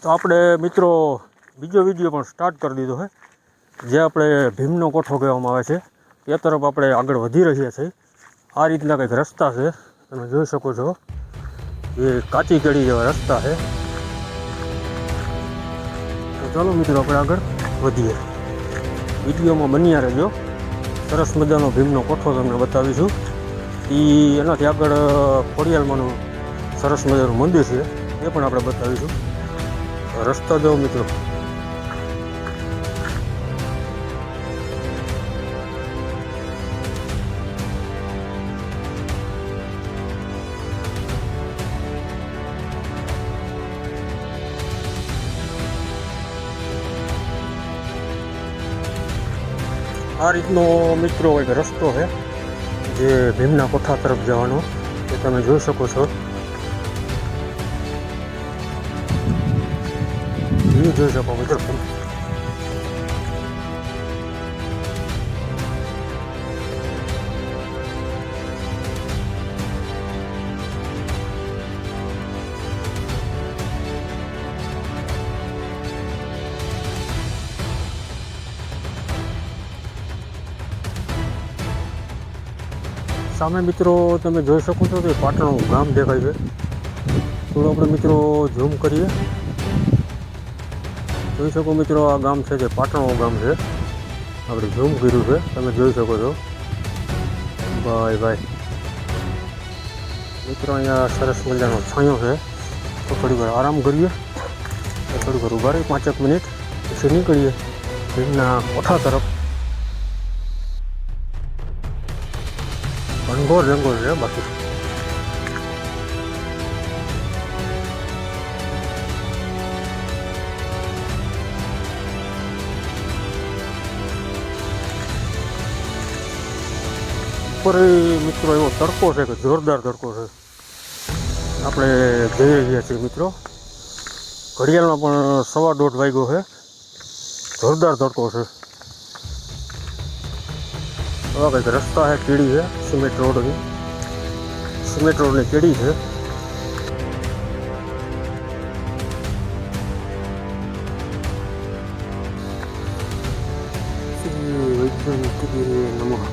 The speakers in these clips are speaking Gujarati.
તો આપણે મિત્રો બીજો વિડીયો પણ સ્ટાર્ટ કરી દીધો છે, જે આપણે ભીમનો કોઠો કહેવામાં આવે છે એ તરફ આપણે આગળ વધી રહ્યા છીએ। આ રીતના કંઈક રસ્તા છે, તમે જોઈ શકો છો, એ કાચી કેડી જેવા રસ્તા છે। તો ચાલો મિત્રો આપણે આગળ વધીએ, વિડીયોમાં બન્યા રહેજો। સરસ મજાનો ભીમનો કોઠો તમને બતાવીશું। એનાથી આગળ ખોડિયાલમાંનું સરસ મજાનું મંદિર છે, એ પણ આપણે બતાવીશું। રસ્તા જો મિત્રો, આ રીતનો મિત્રો એક રસ્તો છે જે ભીમના કોઠા તરફ જવાનો, એ તમે જોઈ શકો છો। વ્યૂ જોઈ શકો મિત્રો તમે। સામે મિત્રો તમે જોઈ શકો છો કે પાટણનું ગામ દેખાય છે। થોડું આપણે મિત્રો ઝૂમ કરીએ, જોઈ શકો મિત્રો આ ગામ છે જે પાટણનું ગામ છે, આપણે ઝૂમ કર્યું છે, તમે જોઈ શકો છો। ભાઈ મિત્રો અહીંયા સરસ મજાનો છાંયો છે, તો થોડી વાર આરામ કરીએ, થોડી વાર ઊભા રહી 5 મિનિટ, પછી નીકળીએ ભીમના કોઠા તરફ। ઘનઘોર જંગલ છે બાકી। ઉપર મિત્રો એવો તડકો છે કે જોરદાર તડકો છે। આપણે જઈ રહ્યા છીએ મિત્રો, ઘડિયાળમાં પણ 1:15 વાગ્યો છે, જોરદાર તડકો છે। આવા કંઈક રસ્તા છે, કેડી છે, સિમેન્ટ રોડની કેડી છે। નમઃ।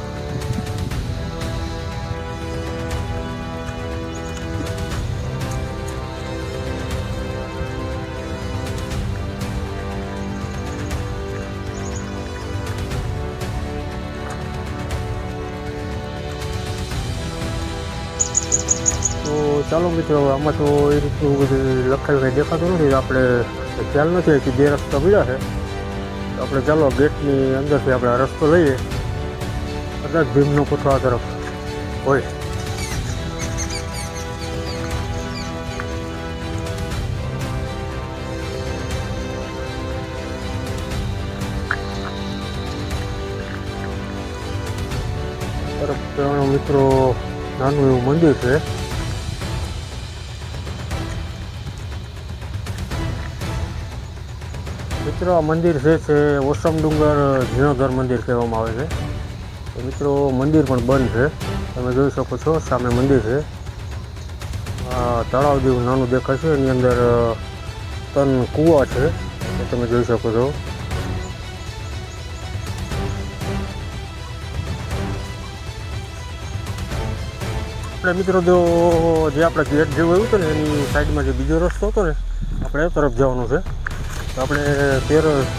તો ચાલો મિત્રો, આમાં તો એ રીતનું બધું લખેલું કંઈ દેખાતું નથી, આપણે ખ્યાલ નથી કે 2 રસ્તા મળ્યા છે। તો આપણે ચાલો ગેટની અંદરથી આપણે આ રસ્તો લઈએ, કદાચ ભીમનો કોઠો આ તરફ હોય। તરફ જવાનું મિત્રો નાનું એવું મંદિર છે। મિત્રો આ મંદિર છે ઓસમ ડુંગર જીર્ણોદ્ધાર મંદિર કહેવામાં આવે છે। તો મિત્રો મંદિર પણ બંધ છે, તમે જોઈ શકો છો, સામે મંદિર છે। આ તળાવ જેવું નાનું દેખાય છે, એની અંદર 3 કૂવા છે, એ તમે જોઈ શકો છો। આપણે મિત્રો જો જે આપણે ગેટ જેવું આવ્યું હતું ને, એની સાઈડમાં જે બીજો રસ્તો હતો ને, આપણે એ તરફ જવાનું છે। તો આપણે તે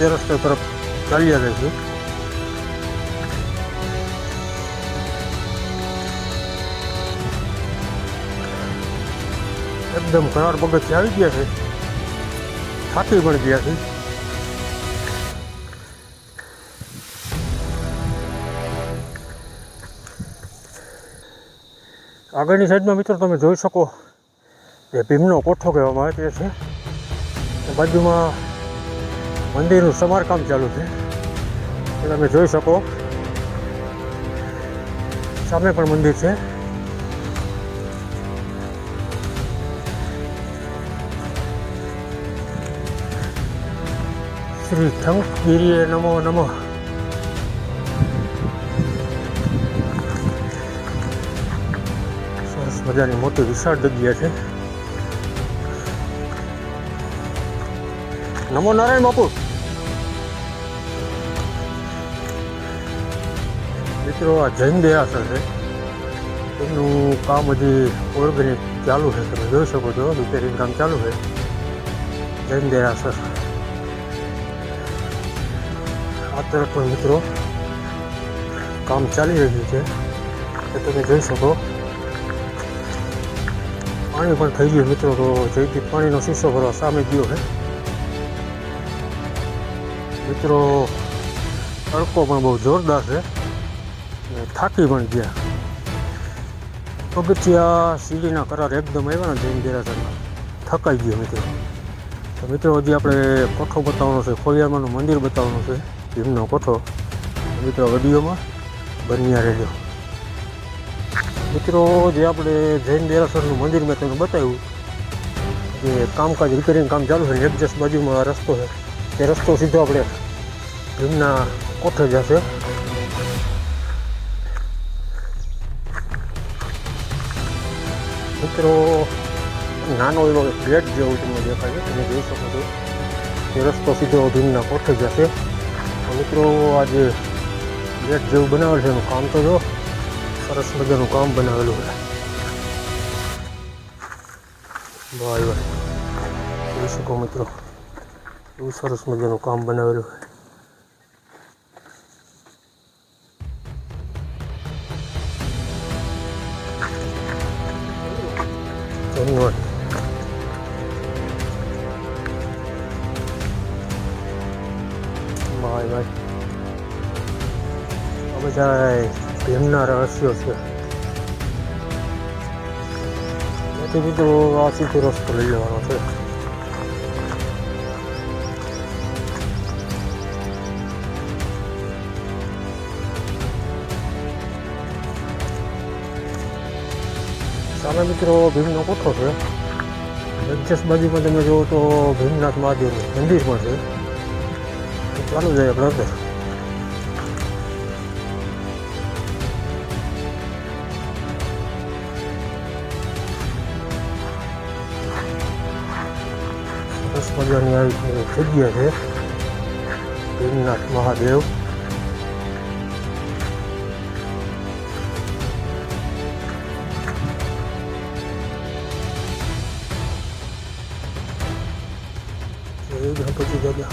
રસ્તા તરફ ચાલ્યા જઈશું। એકદમ ઘણા પગથિયાં આવી ગયા છે, થાકી પણ ગયા છે। આગળની સાઈડમાં મિત્રો તમે જોઈ શકો કે ભીમનો કોઠો કહેવામાં આવે છે। બાજુમાં મંદિરનું સમારકામ ચાલુ છે, તમે જોઈ શકો, સામે પણ મંદિર છે। શ્રી ઠંકગીરીએ નમો નમઃ। સરસ મજાની મોટી વિશાળ જગ્યા છે। નમો નારાયણ બાપુ. મિત્રો આ જૈન દેરાસર છે, એમનું કામ હજી ઓર્ગેનિક ચાલુ છે. તમે જોઈ શકો છો રિપેરિંગ કામ ચાલુ છે. જૈન દેરાસર આ તરફ પણ મિત્રો કામ ચાલી રહ્યું છે, તો તમે જોઈ શકો. પાણી પણ થઈ ગયું મિત્રો, તો જયદીપ પાણીનો શીશો ભરવા સામે ગયો છે મિત્રો. તડકો પણ બહુ જોરદાર છે, થાકી પણ ગયા. પગથિયા સીડીના કરાર એકદમ આવ્યા ને જૈન દેરાસરના, થકાઈ ગયો મિત્રો. તો મિત્રો હજી આપણે કોઠો બતાવવાનો છે, ખોડિયારમાંનું મંદિર બતાવવાનું છે, ભીમનો કોઠો. મિત્રો વિડીયોમાં બન્યા રહેજો. મિત્રો જે આપણે જૈન દેરાસરનું મંદિર મેં તમને બતાવ્યું, જે કામકાજ રિપેરિંગ કામ ચાલુ છે, એક્ઝેસ્ટ બાજુમાં રસ્તો છે, તે રસ્તો સીધો આપણે ભીમના કોઠે જશે. મિત્રો નાનો એવો ગેટ જેવું તમને દેખાય છે, તમે જોઈ શકો છો. એ રસ્તો સીધો ભીમના કોઠે જશે. મિત્રો આ જે ગેટ જેવું બનાવેલ છે એનું કામ તો જો સરસ મજાનું કામ બનાવેલું છે. ભાઈ ભાઈ જોઈ શકો મિત્રો, એવું સરસ મજાનું કામ બનાવેલું છે. ધન્યવાદ. ભાઈ ભાઈ આ બધા ભીમના રહસ્યો છે. તેથી મિત્રો આ સીધો રસ્તો લઈ લેવાનો છે. સામે મિત્રો ભીમનો કોઠો છે. એક્ઝેસ્ટ બાજુમાં તમે જુઓ તો ભીમનાથ મહાદેવનું મંદિર પણ છે. ચાલુ જાય આપણે અંદર. સરસ મજાની આવી જગ્યા છે ભીમનાથ મહાદેવ. ગણપતિ દાદા,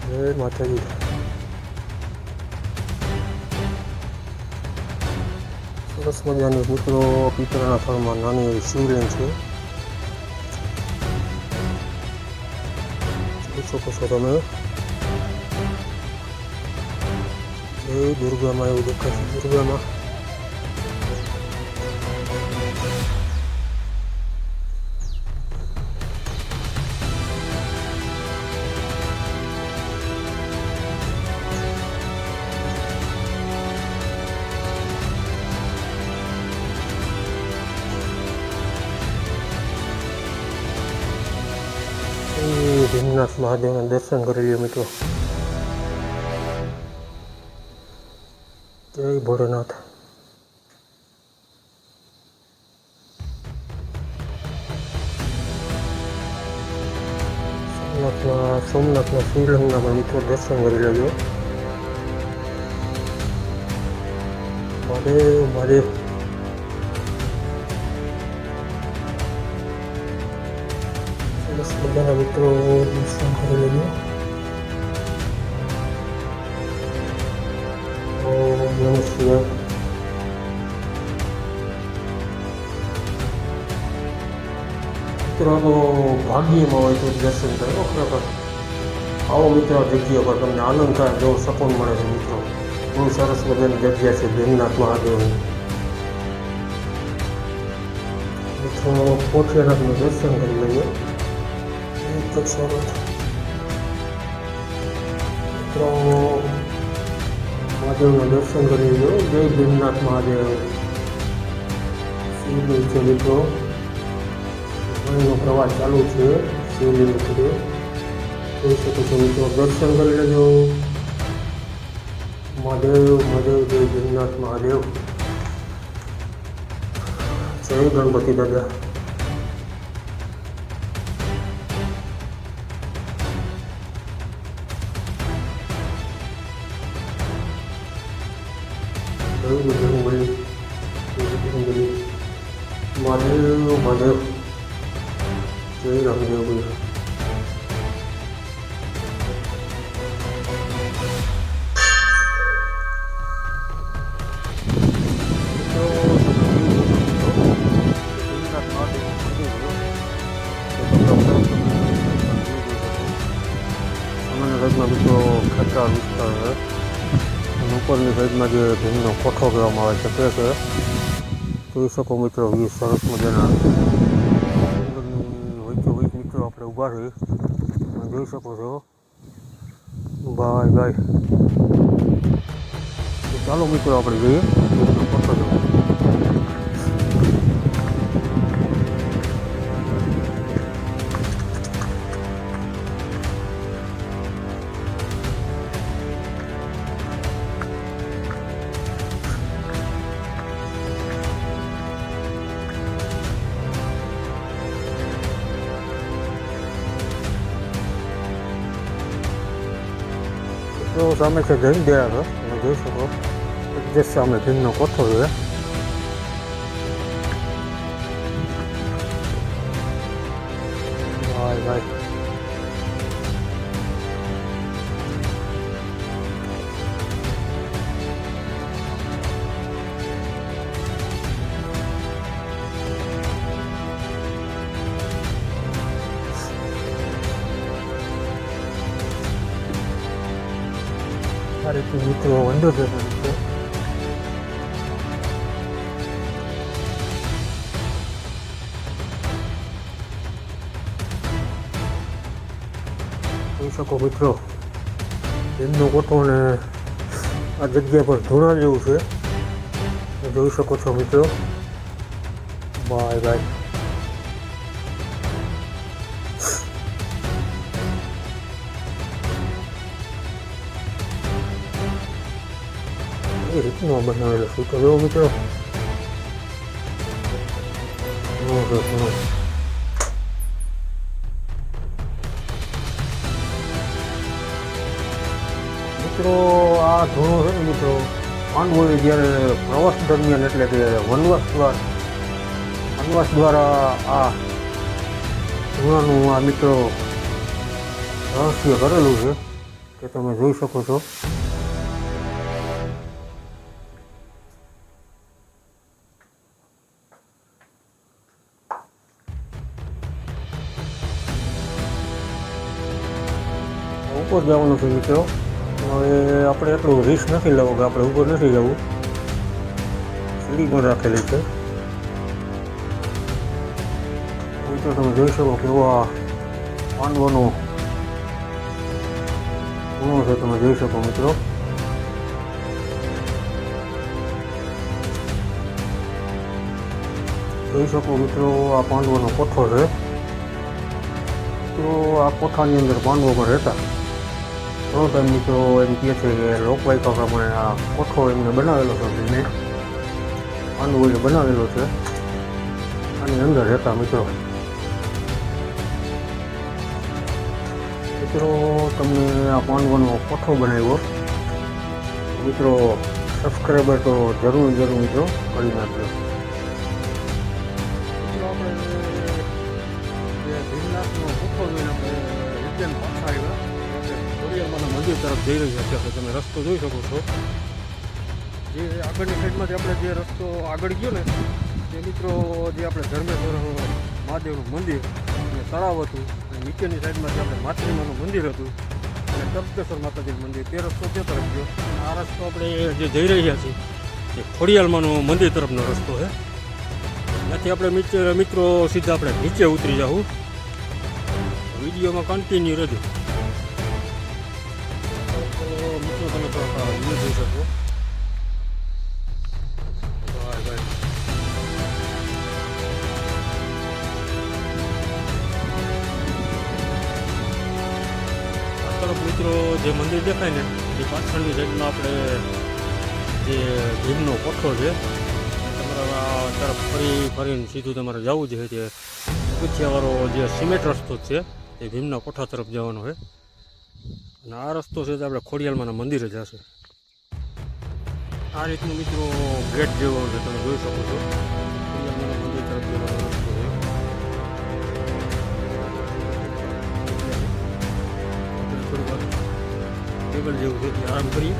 જય માતાજી. સરસ મજાની મિત્રો પિત્તળના થળમાં નાની એવી શિવલિંગ છે, જોઈ શકો છો તમે. જય દુર્ગામાં એવું દેખાય છે. દુર્ગામાં ભીમનાથ મહાદેવના દર્શન કરી લ્યો મિત્રો. જય ભોળેનાથ. સોમનાથના શિવલિંગના પણ મિત્રો દર્શન કરી લેજો. મહાદેવ મહાદેવ. સરસ મજાના મિત્રો દર્શન કરી લેજો. ઓમ નમઃ શિવાય. મિત્રો તો ભાગ્યમાં હોય તો દર્શન કરો. ખરેખર આવો મિત્રો આ જગ્યા પર તમને આનંદ થાય, જેવો સપોન મળે છે મિત્રો. બહુ સરસ મજાની જગ્યા છે ભીમનાથ મહાદેવની. મિત્રો પોઠિયાનાથનું દર્શન કરી લઈએ. મિત્રો મહાદેવના દર્શન કરી લેજો. જય ભીમનાથ મહાદેવ. શિવલિંગ છે મિત્રો, પાણીનો પ્રવાહ ચાલુ છે શિવલિંગ સુધી. જોઈ શકો છો મિત્રો, દર્શન કરી લેજો. મહાદેવ મહાદેવ, જય ભીમનાથ મહાદેવ. જય ગણપતિ દાદા. જંગલભાઈ મહાદેવ મહાદેવ જય રામદેવભાઈ. સાઈડમાં મિત્રો ખેતરા વિસ્તાર છે અને ઉપરની સાઈડમાં જે ભીમનો કોઠો કહેવામાં આવે છે તે છે. જોઈ શકો મિત્રો એ સરસ મજાના જંગલની વચ્ચે વચ્ચે મિત્રો આપણે ઊભા છીએ અને જોઈ શકો છો. ભાઈ તો ચાલો મિત્રો આપણે જઈએ ભીમનો કોઠો જોવા. તો સામે છે જૈન દેરાસર તમે જોઈ શકો એક્ઝેક્ટ સામે ભીમનો કોઠો છે. ભાઈ આ રીતે મિત્રો અંદર જવાનું છે. જોઈ શકો મિત્રો ભીમનો કોઠો અને આ જગ્યા પર ધૂણા જેવું છે જોઈ શકો છો મિત્રો. ભાઈ એ રીતનો બનાવેલો છે તો જો મિત્રો મિત્રો આ ધૂણો છે ને મિત્રો પાંડવોએ જ્યારે પ્રવાસ દરમિયાન એટલે કે વનવાસ દ્વારા આ ધૂણાનું આ મિત્રો રહસ્ય કરેલું છે કે તમે જોઈ શકો છો. ઉપર જવાનું છે મિત્રો. હવે આપણે એટલું રિસ્ક નથી લેવું કે આપણે ઉપર નથી જવું. સીડી પણ રાખેલી છે મિત્રો. તમે જોઈ શકો કે આ પાંડવોનો ખૂણો છે તમે જોઈ શકો મિત્રો. જોઈ શકો મિત્રો આ પાંડવોનો કોઠો છે. તો આ કોઠાની અંદર પાંડવો પણ રહેતા. ઘણો ટાઈમ મિત્રો એમ કહે છે કે લોકવાયકા પ્રમાણે આ કોઠો એમને બનાવેલો છે. એમને પાંડવોએ બનાવેલો છે. આની અંદર રહેતા મિત્રો. તમને આ પાંડવોનો કોઠો બનાવ્યો મિત્રો. સબસ્ક્રાઈબર તો જરૂર મિત્રો કરી નાખજો. ભીમનાથનો કોઠો જોઈને આપણે રિટર્ન પાછા આવ્યા. ખોડિયારમાંના મંદિર તરફ જઈ રહ્યા છે. તમે રસ્તો જોઈ શકો છો. જે આગળની સાઈડમાંથી આપણે જે રસ્તો આગળ ગયો ને તે મિત્રો જે આપણે ધર્મેશ્વર મહાદેવનું મંદિર અને તળાવ હતું અને નીચેની સાઈડમાંથી આપણે માતૃમાનું મંદિર હતું અને તપ્તેશ્વર માતાજીનું મંદિર તે રસ્તો તે તરફ ગયો. આ રસ્તો આપણે જે જઈ રહ્યા છીએ એ ખોડિયારમાંનું મંદિર તરફનો રસ્તો છે. ત્યાંથી આપણે મિત્રો સીધા આપણે નીચે ઉતરી જાઉં. વિડીયોમાં કન્ટિન્યુ રહેજો. તો મિત્રો તમે થોડાક વ્યૂ જોઈ શકો. આ તરફ મિત્રો જે મંદિર દેખાય ને એ પાછળની સાઈડમાં આપણે જે ભીમનો કોઠો છે તમારા તરફ ફરીને સીધું તમારે જવું છે. જે પગથિયાવાળો જે સિમેન્ટ રસ્તો છે એ ભીમના કોઠા તરફ જવાનો છે. અને આ રસ્તો છે તો આપણે ખોડિયારમાંના મંદિરે જશે. આ રીતનું મિત્રો ગેટ જેવો છે, તમે જોઈ શકો છો. મંદિર તરફ જવાનો રસ્તો છે. થોડીક વાર ટેબલ જેવું છે, ત્યાં આરામ કરીએ.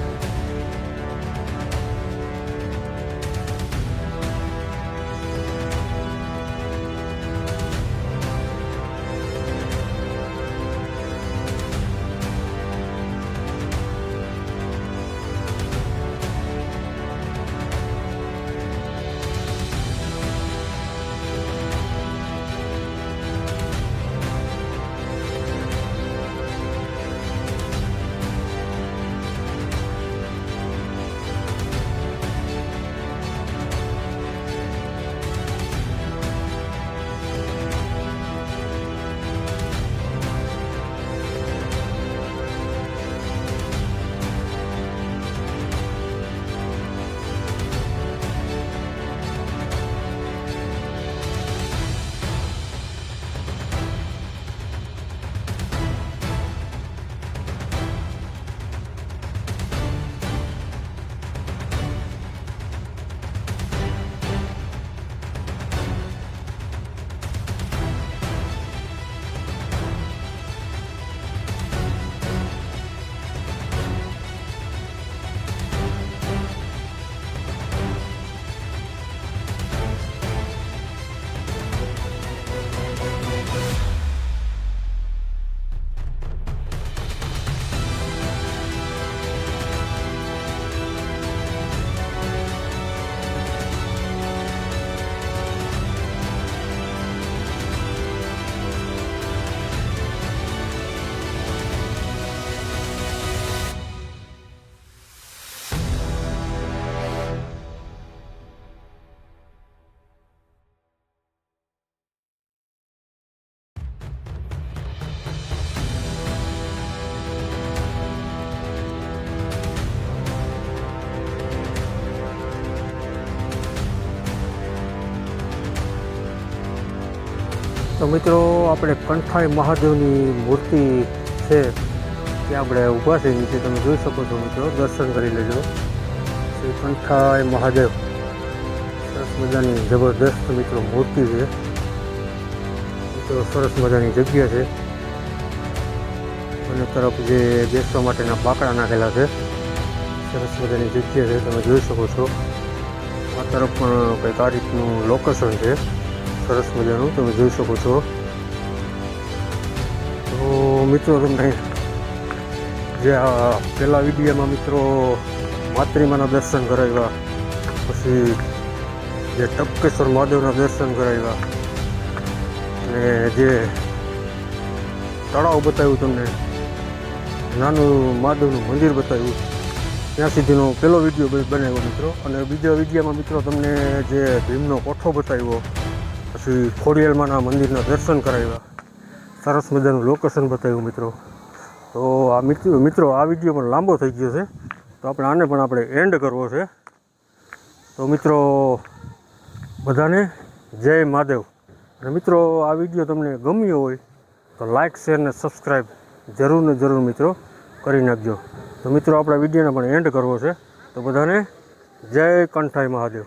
તો મિત્રો આપણે કંઠાઈ મહાદેવની મૂર્તિ છે ત્યાં આપણે ઊભા થઈ નીચે, તમે જોઈ શકો છો મિત્રો, દર્શન કરી લેજો. શ્રી કંઠાઈ મહાદેવ સરસ મજાની જબરદસ્ત મિત્રો મૂર્તિ છે. મિત્રો સરસ મજાની જગ્યા છે, અને તરફ જે બેસવા માટેના બાકડા નાખેલા છે. સરસ મજાની જગ્યા છે, તમે જોઈ શકો છો. આ તરફ પણ કંઈક આ રીતનું લોકેશન છે, સરસ મજાનું તમે જોઈ શકો છો. તો મિત્રો તમને જે આ પહેલા વિડીયોમાં મિત્રો માતૃમાના દર્શન કરાવ્યા, પછી જે ટપકેશ્વર મહાદેવના દર્શન કરાવ્યા, અને જે તળાવ બતાવ્યું, તમને નાનું મહાદેવનું મંદિર બતાવ્યું, ત્યાં સુધીનો પહેલો વિડીયો બનાવ્યો મિત્રો. અને બીજા વિડીયોમાં મિત્રો તમને જે ભીમનો કોઠો બતાવ્યો, પછી ખોડિયાલમાના મંદિરના દર્શન કરાવ્યા, સરસ મજાનું લોકેશન બતાવ્યું મિત્રો. તો આ મિત્રો આ વિડીયો પણ લાંબો થઈ ગયો છે, તો આને પણ આપણે એન્ડ કરવો છે. તો મિત્રો બધાને જય મહાદેવ. અને મિત્રો આ વિડીયો તમને ગમ્યો હોય તો લાઇક, શેર ને સબસ્ક્રાઈબ જરૂર ને જરૂર મિત્રો કરી નાખજો. તો મિત્રો આપણા વિડીયોને પણ એન્ડ કરવો છે, તો બધાને જય કંઠાઈ મહાદેવ.